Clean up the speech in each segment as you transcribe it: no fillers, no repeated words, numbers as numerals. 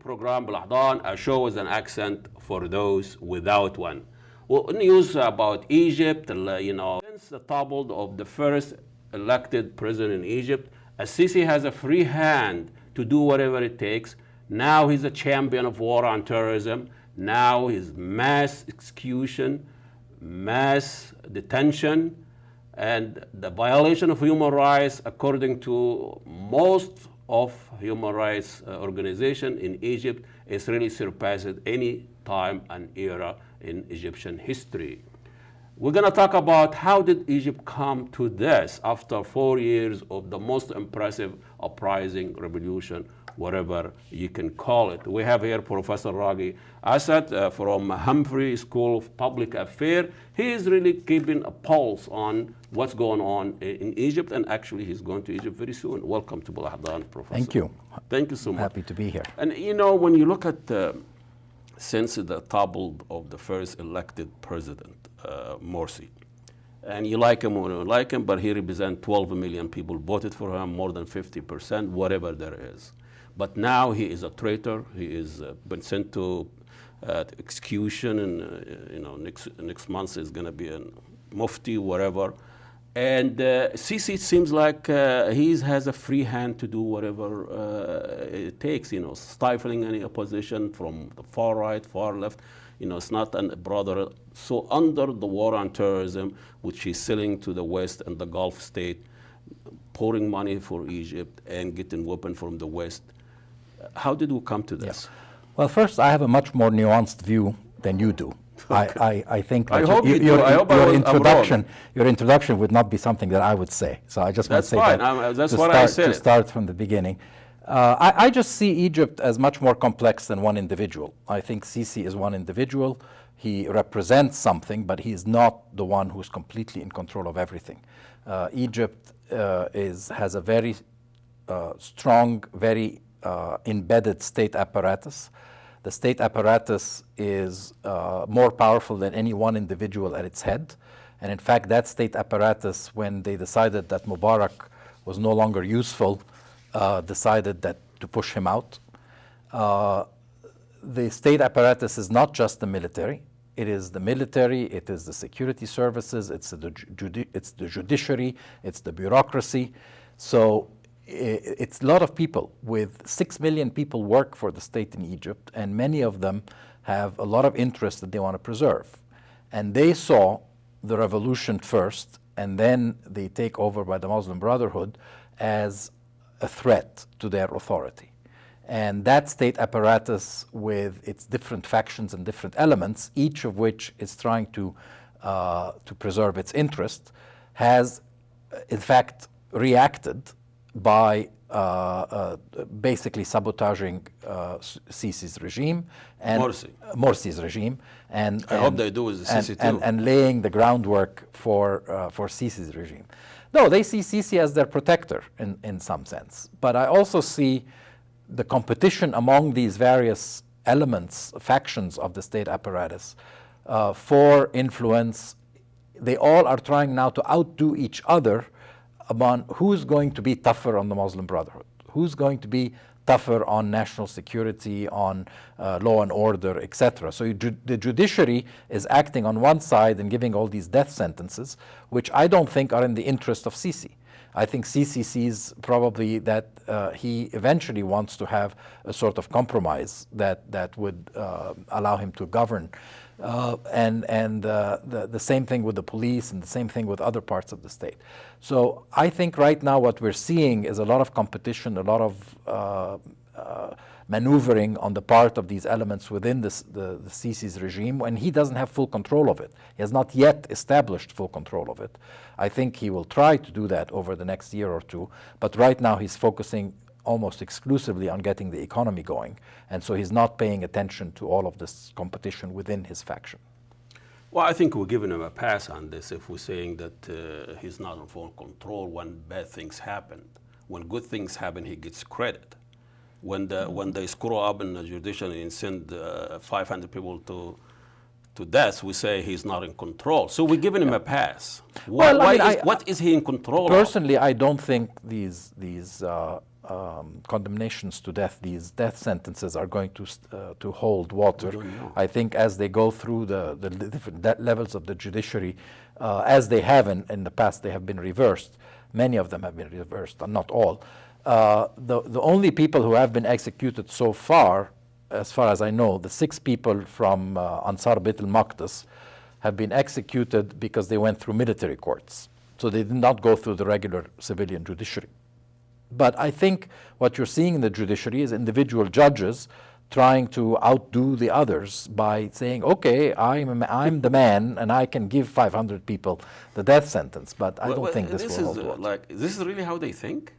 program BelAhdan, a show with an accent for those without one. Well, news about Egypt, since the topple of the first elected president in Egypt, El-Sisi has a free hand to do whatever it takes. Now he's a champion of war on terrorism. Now he's mass execution, mass detention, and the violation of human rights, according to most of human rights organization in Egypt, is really surpassed any time and era in Egyptian history. We're going to talk about how did Egypt come to this after 4 years of the most impressive uprising, revolution, whatever you can call it. We have here Professor Ragi Assad from Humphrey School of Public Affairs. He is really keeping a pulse on what's going on in Egypt, and actually he's going to Egypt very soon. Welcome to BelAhdan, Professor. Thank you. Thank you so much. Happy to be here. And when you look at since the topple of the first elected president, Morsi, and you like him or you don't like him, but he represents 12 million people voted for him, more than 50%, whatever there is. But now he is a traitor. He is been sent to execution, and next month is going to be a mufti, whatever. And Sisi seems like he has a free hand to do whatever it takes, stifling any opposition from the far right, far left. It's not a brother. So under the war on terrorism, which he's selling to the West and the Gulf state, pouring money for Egypt and getting weapons from the West, how did we come to this? Yeah. Well, first, I have a much more nuanced view than you do. Okay. I think I that hope you do. I hope your introduction would not be something that I would say. So I just want to say fine. that That's what I said. To start from the beginning. I just see Egypt as much more complex than one individual. I think Sisi is one individual. He represents something, but he is not the one who's completely in control of everything. Egypt has a very strong, very embedded state apparatus. The state apparatus is more powerful than any one individual at its head. And in fact, that state apparatus, when they decided that Mubarak was no longer useful, decided that to push him out. The state apparatus is not just the military. It is the military, it is the security services, it's the judiciary, it's the bureaucracy. So it's a lot of people. With 6 million people work for the state in Egypt, and many of them have a lot of interest that they want to preserve. And they saw the revolution first, and then the takeover by the Muslim Brotherhood as a threat to their authority. And that state apparatus, with its different factions and different elements, each of which is trying to preserve its interest, has in fact reacted by basically sabotaging Sisi's regime and Morsi's regime, and I hope they do with the Sisi too, and laying the groundwork for Sisi's regime. No, they see Sisi as their protector in some sense, but I also see the competition among these various elements, factions of the state apparatus for influence. They all are trying now to outdo each other about who's going to be tougher on the Muslim Brotherhood, who's going to be tougher on national security, on law and order, etc. So the judiciary is acting on one side and giving all these death sentences, which I don't think are in the interest of Sisi. I think Sisi sees probably that he eventually wants to have a sort of compromise that would allow him to govern. The same thing with the police, and the same thing with other parts of the state. So I think right now what we're seeing is a lot of competition, a lot of maneuvering on the part of these elements within the Sisi's regime, when he doesn't have full control of it. He has not yet established full control of it. I think he will try to do that over the next year or two, but right now he's focusing almost exclusively on getting the economy going, and so he's not paying attention to all of this competition within his faction. Well, I think we're giving him a pass on this if we're saying that he's not in full control when bad things happen. When good things happen, he gets credit. When they screw up in the judiciary and send 500 people to death, we say he's not in control. So we're giving him a pass. What is he in control of? Personally, I don't think these condemnations to death, these death sentences, are going to hold water. I think as they go through the different levels of the judiciary, as they have in the past, they have been reversed. Many of them have been reversed, and not all. The only people who have been executed so far as I know, the 6 people from Ansar Beit al-Maqdis have been executed because they went through military courts. So they did not go through the regular civilian judiciary. But I think what you're seeing in the judiciary is individual judges trying to outdo the others by saying, okay, I'm the man and I can give 500 people the death sentence. But I don't think this will hold water. This is really how they think?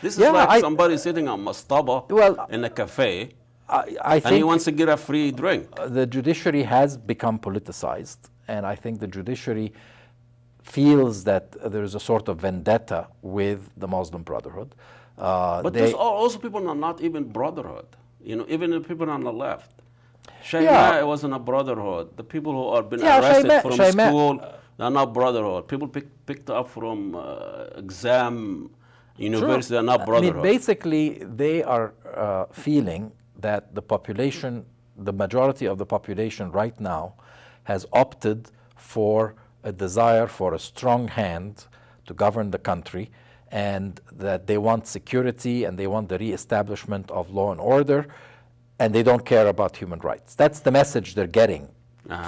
This is like somebody sitting on mastaba in a cafe I think and he wants to get a free drink. The judiciary has become politicized, and I think the judiciary feels that there is a sort of vendetta with the Muslim Brotherhood. But there's also people who are not even Brotherhood. You know, even the people on the left. Shayma wasn't a Brotherhood. The people who are been arrested from school, they're not Brotherhood. People picked up from exam university, they're not Brotherhood. I mean, basically, they are feeling that the population, the majority of the population right now, has opted for a desire for a strong hand to govern the country, and that they want security and they want the reestablishment of law and order, and they don't care about human rights. That's the message they're getting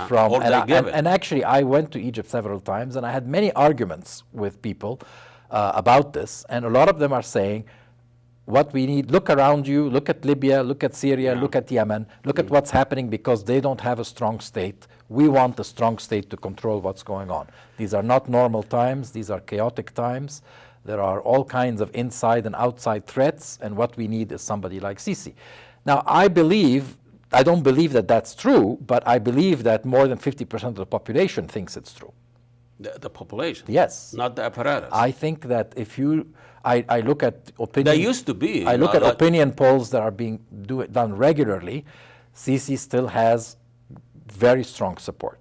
from. And actually, I went to Egypt several times, and I had many arguments with people about this, and a lot of them are saying, what we need, look around you, look at Libya, look at Syria, look at Yemen, look at what's happening because they don't have a strong state. We want a strong state to control what's going on. These are not normal times, these are chaotic times. There are all kinds of inside and outside threats, and what we need is somebody like Sisi. Now, I don't believe that that's true, but I believe that more than 50% of the population thinks it's true. The population? Yes. Not the apparatus? I think that if you, I look at opinion. There used to be. I look at opinion polls that are being done regularly. Sisi still has very strong support.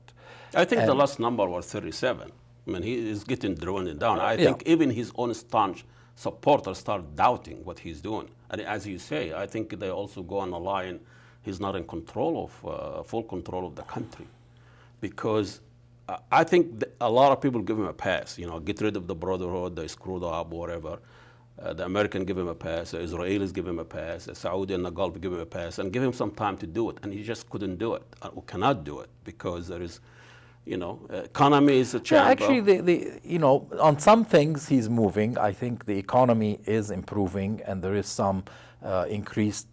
I think the last number was 37. I mean, he is getting drawn down. I think even his own staunch supporters start doubting what he's doing. And as you say, I think they also go on the line, he's not in control of, full control of the country. Because I think a lot of people give him a pass, you know, get rid of the Brotherhood, they screwed up, whatever. The Americans give him a pass, the Israelis give him a pass, the Saudi and the Gulf give him a pass, and give him some time to do it. And he just couldn't do it, or cannot do it, because there is, you know, economy is a challenge. Yeah, actually, you know, on some things he's moving. I think the economy is improving, and there is some increased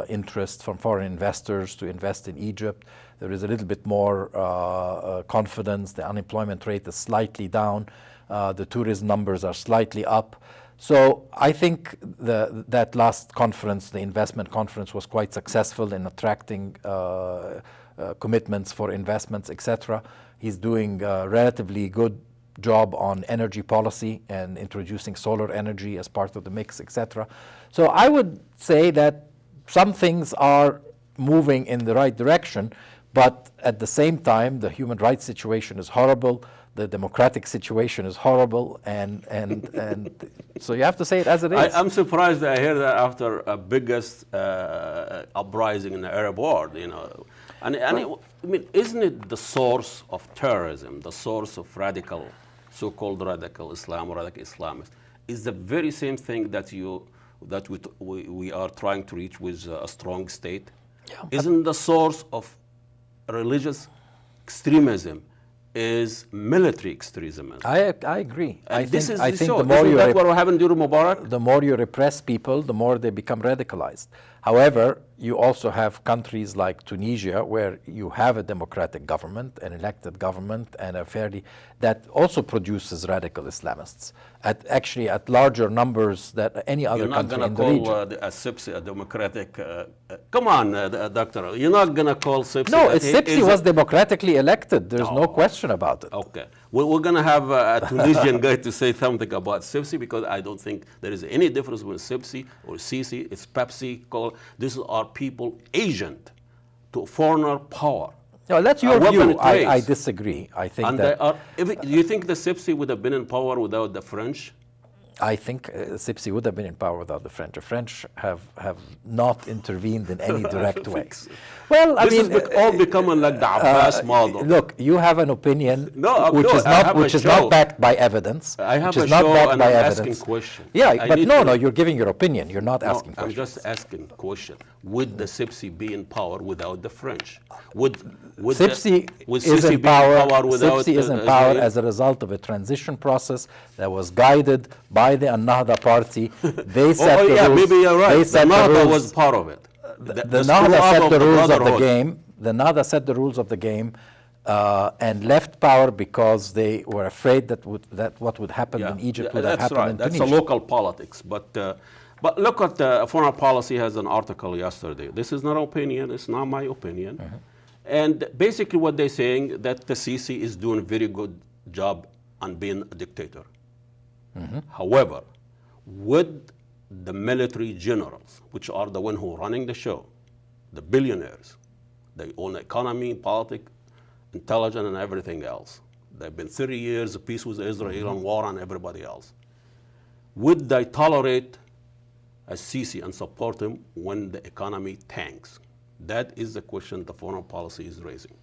interest from foreign investors to invest in Egypt. There is a little bit more confidence. The unemployment rate is slightly down. The tourism numbers are slightly up. So I think that last conference, the investment conference, was quite successful in attracting commitments for investments, etc. He's doing a relatively good job on energy policy and introducing solar energy as part of the mix, etc. So I would say that some things are moving in the right direction, but at the same time, the human rights situation is horrible. The democratic situation is horrible, and so you have to say it as it is. I'm surprised that I hear that after a biggest uprising in the Arab world, you know. And I mean, isn't it the source of terrorism, the source of radical, so-called radical Islam or radical Islamists, is the very same thing that we are trying to reach with a strong state? Yeah. Isn't the source of religious extremism is military extremism? I agree. I think the more you what happened during Mubarak? The more you repress people, the more they become radicalized. However, you also have countries like Tunisia where you have a democratic government, an elected government, and that also produces radical Islamists actually at larger numbers than any other country in the region. You're not going to call Sisi a democratic, come on, doctor, you're not going to call Sisi. No, Sisi was democratically elected. There's no question about it. Okay. We're going to have a Tunisian guy to say something about Sisi, because I don't think there is any difference with Sisi or Sisi. It's Pepsi, Cola. These are people agent to foreigner power. No, that's your view. I disagree. I think and that... do you think the Sisi would have been in power without the French? I think Sisi would have been in power without the French. The French have not intervened in any direct way. Well, I mean, this is all becoming like the Abbas model. Look, you have an opinion which is show. Not backed by evidence. I have which a is not show backed and by I'm evidence. asking questions. Yeah, but no, you're giving your opinion. You're not asking I'm questions. just asking question. Would the Sisi be in power without the French? Would Sisi Sisi is in be power. without Sisi is in power as a result of a transition process that was guided by the Ennahda party. They set the rules. Maybe you're right. The Ennahda was part of it. The Ennahda set the rules of the game. The Ennahda set the rules of the game and left power because they were afraid that what would happen in Egypt would have happened in Tunisia. That's a local politics. But look at foreign policy has an article yesterday. This is not opinion. It's not my opinion. And basically what they're saying that the Sisi is doing a very good job on being a dictator. However, would the military generals, which are the one who are running the show, the billionaires, they own economy, politics, intelligence, and everything else. They've been 30 years of peace with Israel and war on everybody else. Would they tolerate a Sisi and support him when the economy tanks? That is the question the foreign policy is raising.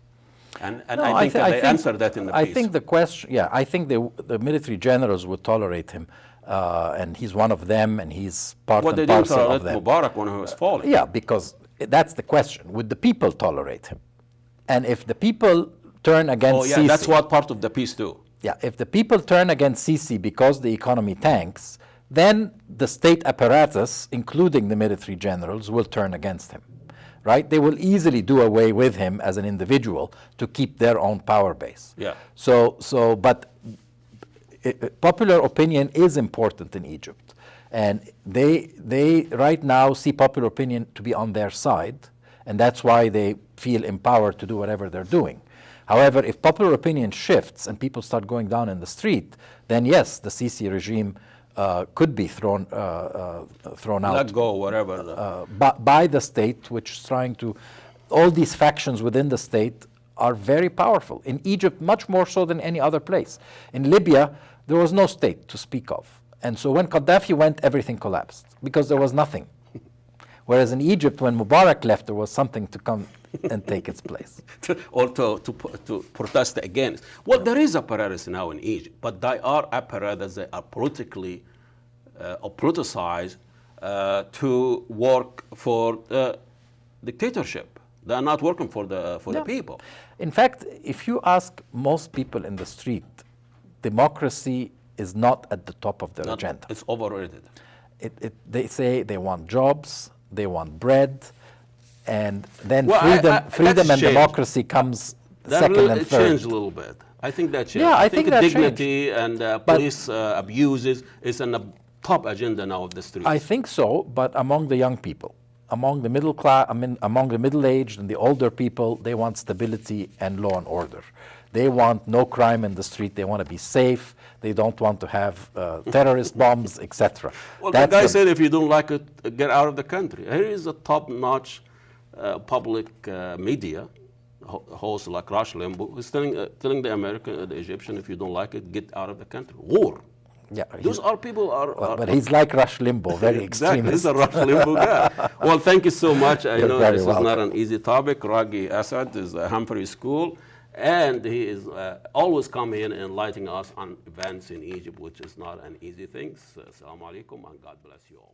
And I think they answered that in the piece. I think the question, I think the military generals would tolerate him. And he's one of them, and he's part and parcel of them. They didn't tolerate Mubarak when he was falling. Yeah, because that's the question. Would the people tolerate him? And if the people turn against Sisi... that's what part of the piece too. Yeah, if the people turn against Sisi because the economy tanks, then the state apparatus, including the military generals, will turn against him. Right? They will easily do away with him as an individual to keep their own power base. Yeah. But popular opinion is important in Egypt. And they right now see popular opinion to be on their side, and that's why they feel empowered to do whatever they're doing. However, if popular opinion shifts and people start going down in the street, then yes, the Sisi regime could be thrown out. Let go, whatever. By the state, which is trying to... All these factions within the state are very powerful. In Egypt, much more so than any other place. In Libya, there was no state to speak of. And so when Gaddafi went, everything collapsed because there was nothing. Whereas in Egypt, when Mubarak left, there was something to come and take its place. Or to protest against. Well, there is apparatus now in Egypt, but they are apparatus that are politically or politicized to work for dictatorship. They are not working for the people. In fact, if you ask most people in the street, democracy is not at the top of their agenda. It's overrated. They say they want jobs, they want bread, and then freedom and democracy comes second and third. It changed a little bit. I think that changed. Yeah, I think that dignity and police abuses is on the top agenda now of the streets. I think so, but among the young people, among the middle class, among the middle-aged and the older people, they want stability and law and order. They want no crime in the street. They want to be safe. They don't want to have terrorist bombs, etc. Well, the guy said, if you don't like it, get out of the country. Here is a top-notch public media host like Rush Limbaugh who's telling the Egyptian, if you don't like it, get out of the country. War. Yeah, those are people are. But he's like Rush Limbaugh, very exactly. extremist. He's a Rush Limbaugh guy. Well, thank you so much. I know this welcome. is not an easy topic. Raghi Assad is a Humphrey School, and he is always coming in and enlightening us on events in Egypt, which is not an easy thing. So, Assalamu alaikum, and God bless you all.